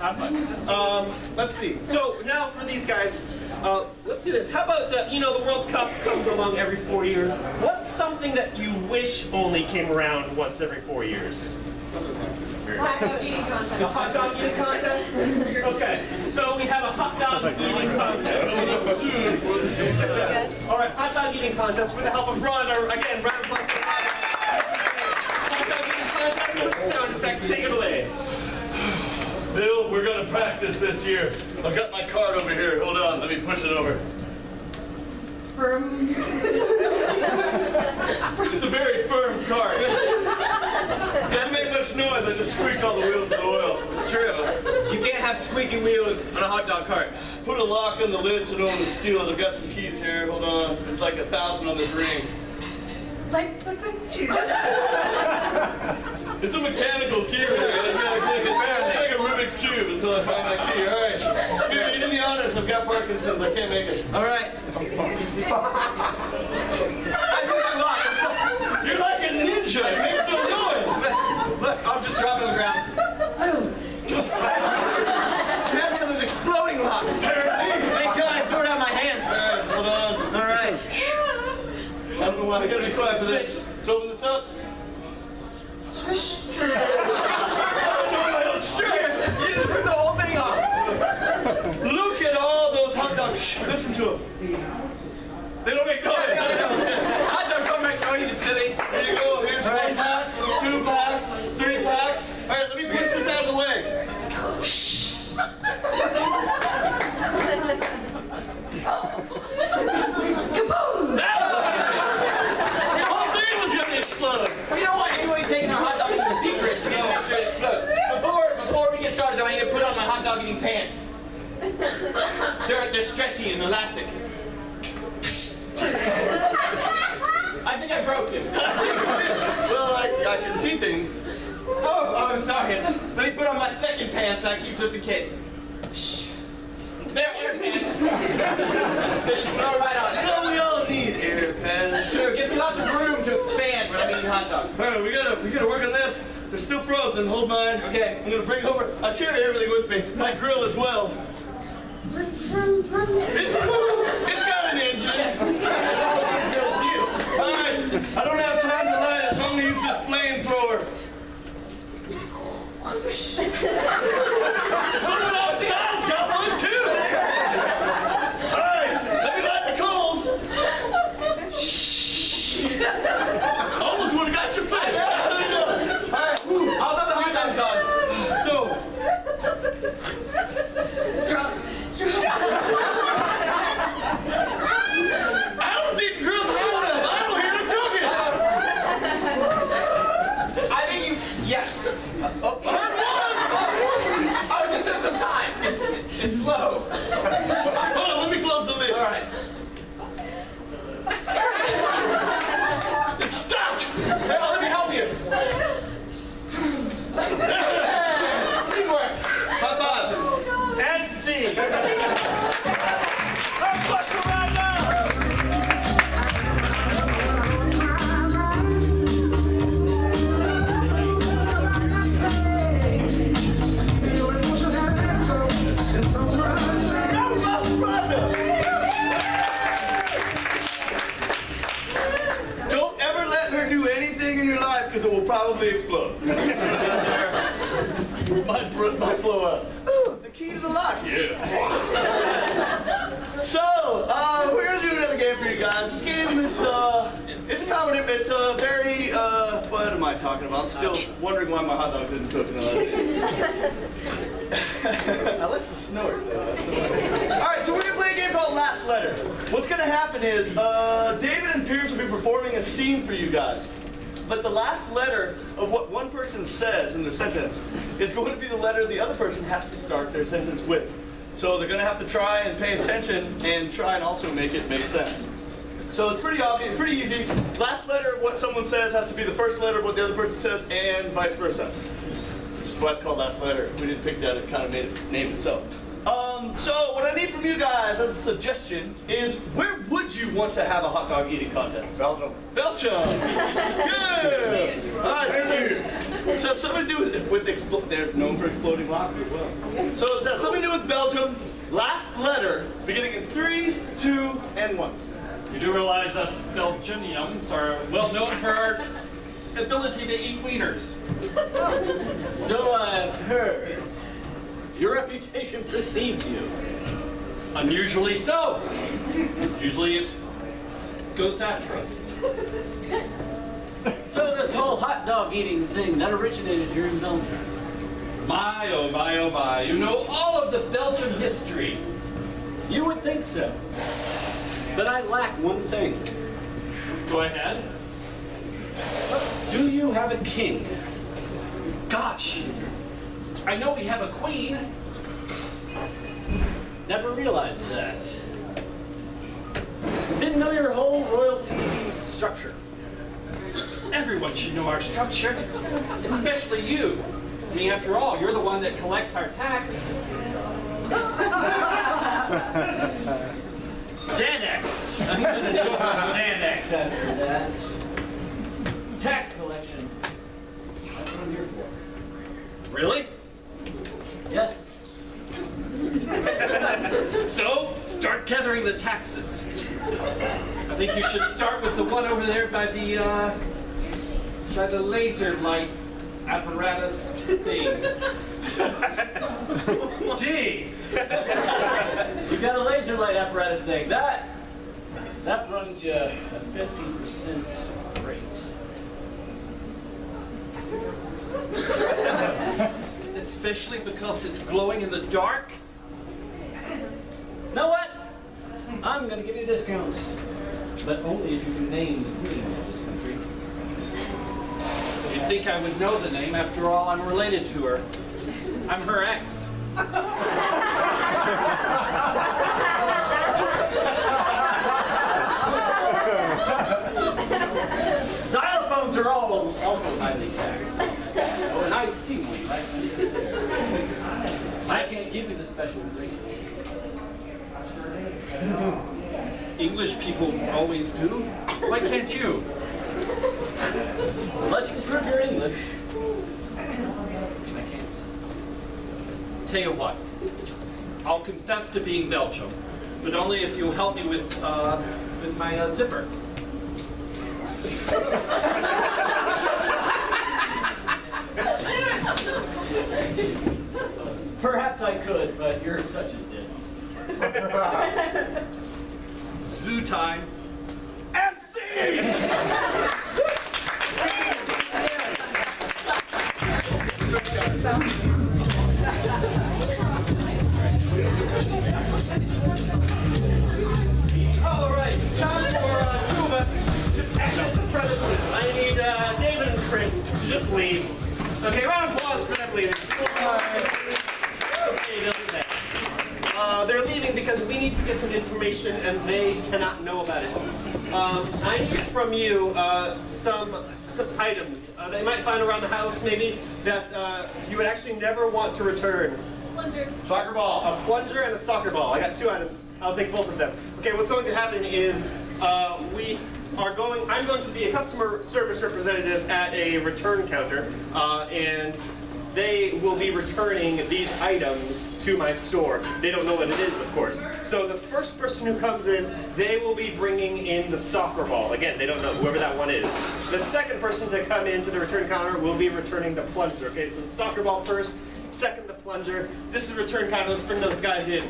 have fun. Let's see. So now for these guys, let's do this. How about, you know, the World Cup comes along every 4 years. What's something that you wish only came around once every 4 years? Hot dog eating contest. A hot dog eating contest? Okay, so we have a hot dog eating contest. All right, hot dog eating contest with the help of Ron, or again, round of applause for hot dog eating contest with sound effects. Take it away. Bill, we're going to practice this year. I've got my card over here. Hold on, let me push it over. Firm. It's a very firm card. Doesn't make much noise. I just squeaked all the wheels with oil. It's true. You can't have squeaky wheels on a hot dog cart. Put a lock on the lid so no one will steal it. I've got some keys here. Hold on. It's like 1,000 on this ring. Like the It's a mechanical key ring. I just gotta click it. It's like a Rubik's Cube until I find my key. All right. Here, you do the honors. I've got Parkinson's. I can't make it. All right. I missed the lock. You're like a ninja. It makes no noise. Look, I'll just drop it on the ground. That's one of those exploding locks. Thank God I threw it out of my hands. All right, hold on. All right. I don't know why. I gotta be quiet for this. Let's open this up. swish. Oh, no, I don't strip. You just ripped the whole thing off. Look at all those hot dogs. Shh, listen to them. They don't make noise. Hot dogs don't make noise, you silly. Here you go. Here's one pack, 2 packs, 3 packs. All right, let me push this out of the way. Kaboom! The whole thing was going to explode. Well, you know what? You ain't taking our hot dog eating secrets. You know, make sure it explodes. Before we get started, though, I need to put on my hot dog eating pants. They're stretchy and elastic. I think I broke them. Well, I can see things. Oh, I'm sorry. Let me put on my second pants that I keep just in case. They're air pants. Throw right on. You know, we all need air pants. Sure, gives me lots of room to expand when I'm eating hot dogs. All right, we gotta work on this. They're still frozen. Hold mine. Okay. I'm gonna bring it over. I carry everything with me. My grill as well. It's got an engine. All right. I don't have time to light it, so I'm gonna use this flamethrower. Someone outside's got one too. All right. Let me light the coals. Almost would have got your face. All right. I'll put the hot dogs on. So, I don't think the grill's hot enough. I don't hear them cooking. I think you. Yes. Oh, it just took some time. It's slow. Hold on, let me close the lid. All right. It's stuck. Hey, let me help you. Teamwork. High five. And see. Let's bust around now. Don't ever let her do anything in your life because it will probably explode. Might blow up. Ooh, the key to the lock. Yeah. So, we're gonna do another game for you guys. This game is, it's common. It's a very, what am I talking about? I'm still wondering why my hot dogs didn't cook in the last day. I like the snort though. All right, so we're gonna play a game called Last Letter. What's gonna happen is, David and Pierce will be performing a scene for you guys. But the last letter of what one person says in their sentence is going to be the letter the other person has to start their sentence with. So they're going to have to try and pay attention and try and also make it make sense. So it's pretty obvious, pretty easy. Last letter of what someone says has to be the first letter of what the other person says, and vice versa. This is why it's called Last Letter. We didn't pick that; it kind of made it name itself. So what I need from you guys as a suggestion is, where would you want to have a hot dog eating contest? Belgium. Belgium. Good. All right. So it has something to do with they're known for exploding rocks as well. So it has something to do with Belgium. Last letter beginning in 3, 2, and 1. You do realize us Belgians are well known for our ability to eat wieners. So I've heard. Your reputation precedes you. Unusually so. Usually it goes after us. So this whole hot dog eating thing, that originated here in Belgium. My, oh my, oh my. You know all of the Belgian history. You would think so. But I lack one thing. Go ahead. Do you have a king? Gosh. I know we have a queen. Never realized that. Didn't know your whole royalty structure. Everyone should know our structure. Especially you. I mean, after all, you're the one that collects our tax. Xanax. I'm gonna need some Xanax after that. Tax collection. That's what I'm here for. Really? Yes. So, start gathering the taxes. I think you should start with the one over there by the laser light apparatus thing. Gee. You got a laser light apparatus thing. That runs you a 50% rate. Especially because it's glowing in the dark. Know what? I'm gonna give you discounts. But only if you can name the queen of this country. You'd think I would know the name. After all, I'm related to her. I'm her ex. Xylophones are also highly taxed. Oh, and I see one right there. I can't give you the special rate. English people always do. Why can't you? Unless you can prove your English. I can't. Tell you what, I'll confess to being Belgium, but only if you'll help me with my zipper. Perhaps I could, but you're such a ditz. Zoo time. MC! All right, time for two of us to exit the premises. I need David and Chris to just leave. Okay, round of applause for them leaving. Okay, they'll do that. They're leaving because we need to get some information and they cannot know about it. I need from you some items that you might find around the house, maybe, that you would actually never want to return. Plunger. Soccer ball. A plunger and a soccer ball. I got two items. I'll take both of them. Okay, what's going to happen is I'm going to be a customer service representative at a return counter, and they will be returning these items to my store. They don't know what it is, of course. So the first person who comes in, they will be bringing in the soccer ball. Again, they don't know, whoever that one is. The second person to come into the return counter will be returning the plunger. Okay, so soccer ball first, second the plunger. This is return counter, let's bring those guys in.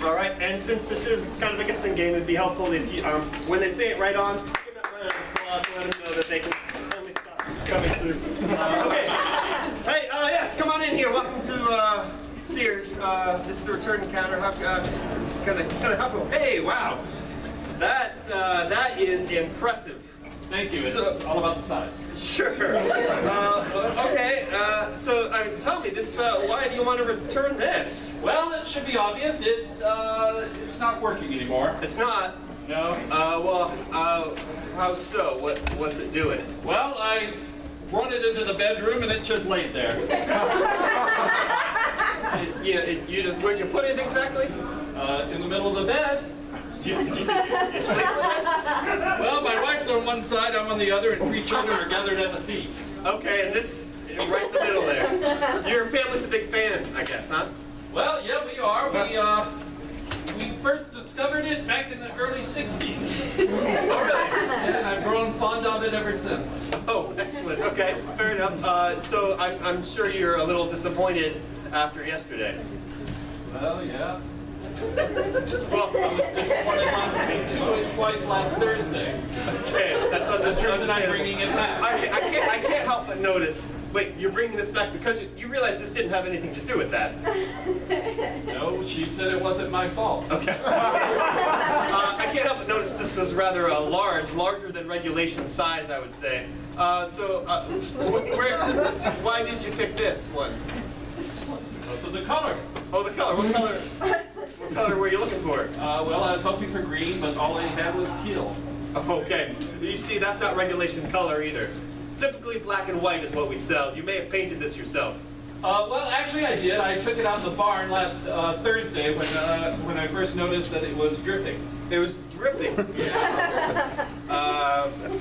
All right, and since this is kind of a guessing game, it'd be helpful if you, when they say it right on, give that round of applause to let them know that they can finally stop coming through. Okay. Hey, yes, come on in here. Welcome to Sears. This is the return counter. How can I help you? Hey, wow. That is impressive. Thank you. It's So- all about the size. Sure. Okay. So, tell me this. Why do you want to return this? Well, it should be obvious. It's not working anymore. It's not. No. How so? What's it doing? Well, I brought it into the bedroom and it just laid there. Where'd you put it exactly? In the middle of the bed. You sleep with this? Well, my wife's on one side, I'm on the other, and 3 children are gathered at the feet. Okay, and this right in the middle there. Your family's a big fan, I guess, huh? Well, yeah, we are. We first discovered it back in the early 60s. Oh, really? And I've grown fond of it ever since. Oh, excellent. Okay, fair enough. So I'm sure you're a little disappointed after yesterday. Well, yeah. Well, I was disappointed last week, too, and twice last Thursday. okay, that's That's the reason I'm understandable. bringing it back. I can't help but notice. Wait, you're bringing this back because you realize this didn't have anything to do with that. No, she said it wasn't my fault. Okay. I can't help but notice this is rather a larger than regulation size, I would say. Why did you pick this one? So the color. Oh, the color. What color? What color were you looking for? Well, I was hoping for green, but all they had was teal. Okay. You see, that's not regulation color either. Typically, black and white is what we sell. You may have painted this yourself. Well, actually I did. I took it out of the barn last Thursday when I first noticed that it was dripping. It was dripping. Yeah.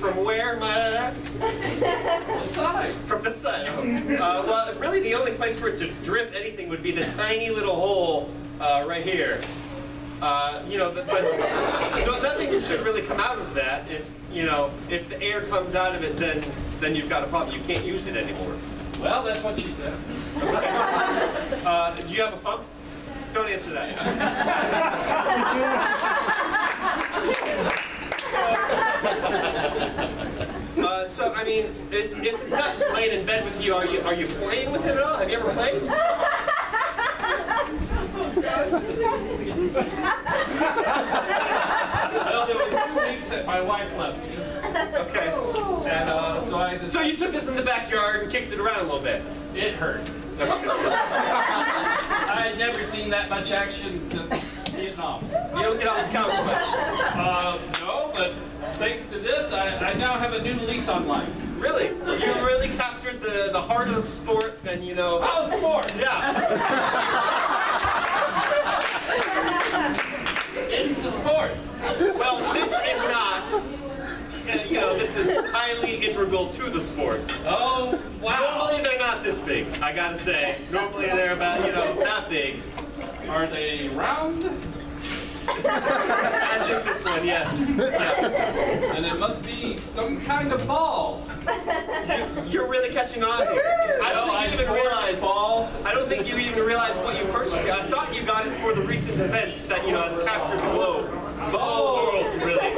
From where, might I ask? The side. From the side. Well, really, the only place for it to drip anything would be the tiny little hole right here. But nothing should really come out of that. If the air comes out of it, then you've got a problem. You can't use it anymore. Well, that's what she said. Do you have a pump? Don't answer that. So I mean, if it's not just laying in bed with you, are you playing with it at all? Have you ever played? Well, there was 2 weeks that my wife left me. Okay. And So you took this in the backyard and kicked it around a little bit. it hurt. I had never seen that much action since Vietnam. You don't get on the couch much. No, but thanks to this, I now have a new lease on life. Really? You really captured the heart of the sport, and Oh, sport! Yeah. It's the sport. Well, this is not. This is highly integral to the sport. Oh, wow. Normally they're not this big, I gotta say. Normally they're about, that big. Are they round? Not just this one, yes. Yeah. And it must be some kind of ball. You're really catching on here. I don't think you even realize. Ball. I don't think you even realize what you purchased. I thought you got it for the recent events that has captured the globe, the whole world, really.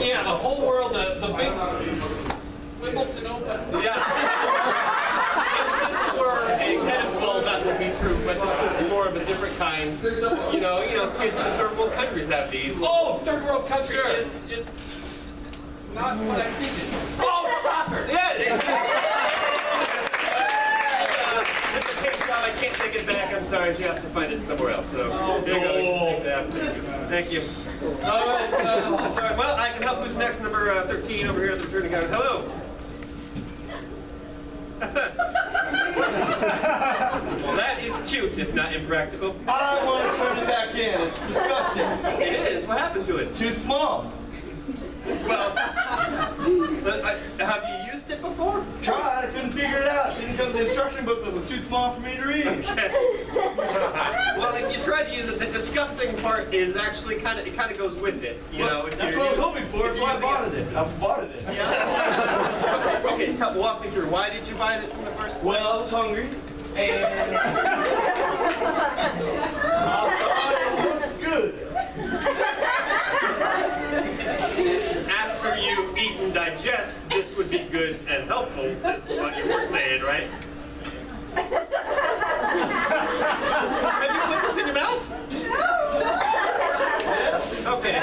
Yeah, the whole world, the big Wimbledon Open. Yeah. If this were a tennis ball, that would be true, but this is more of a different kind. Kids in third world countries have these. Oh, third world country. Sure. It's not what I'm thinking. Oh, soccer. Yeah. It's a case job. I can't take it back. I'm sorry. You have to find it somewhere else. So here you go. You can take that. Thank you. No, it's That's all right. Well, I can help. Who's next? Number 13 over here at the returning counter. Hello. Well, that is cute, if not impractical. I want to turn it back in. It's disgusting. It is. What happened to it? Too small. Well, have you used it before? Tried. I couldn't figure it out. Didn't come to the instruction book that was too small for me to read. Okay. Well, if you try to use it, the disgusting part is actually it kind of goes with it. That's what I was hoping for. That's why I bought it. I bought it. Yeah. Okay, walk me through. Why did you buy this in the first place? Well, I was hungry. And I thought it looked good. After you eat and digest, this would be good and helpful, is what you were saying, right? Have you put this in your mouth? Yes. Okay.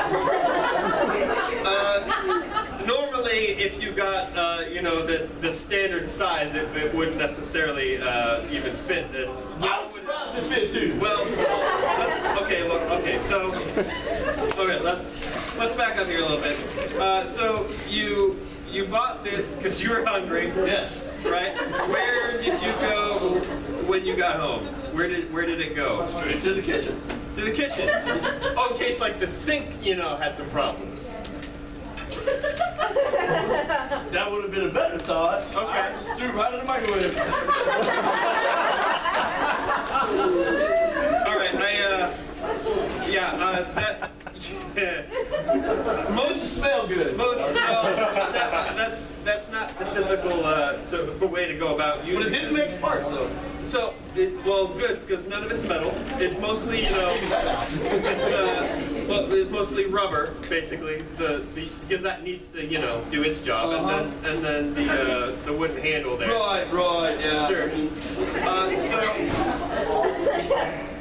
Normally, if you got, the standard size, it wouldn't necessarily even fit. I was surprised it fit too. Well, let's back up here a little bit. So you bought this because you were hungry. Yes. Right? Where did you go when you got home? Where did it go? Straight to the kitchen. To the kitchen. Oh, in case like the sink, had some problems. That would have been a better thought. Okay. I just threw it right in the microwave. All right, Most smell good. That's not the typical way to go about using But it didn't make sparks though. So, well, good, because none of it's metal. It's mostly, it's mostly rubber, basically. Because that needs to, do its job, and then the wooden handle there. Right, yeah. Sure.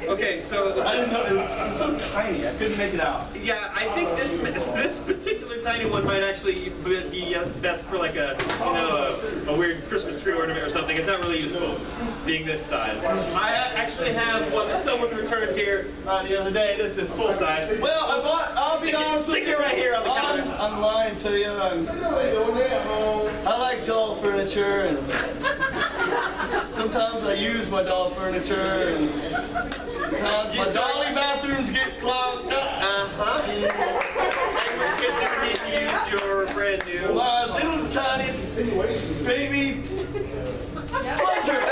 Okay, so I didn't know it was so tiny. I couldn't make it out. yeah, I think this particular tiny one might actually be best for like a weird Christmas tree ornament or something. It's not really useful, being this size. I actually have one that someone returned here the other day. This is full size. Well, I'll be honest with Stick you. it right here on the counter. I'm lying to you. I like doll furniture, and sometimes I use my doll furniture, and sometimes my dolly bathrooms get clogged up. In which case you need to use your brand new. My little tiny baby plunger.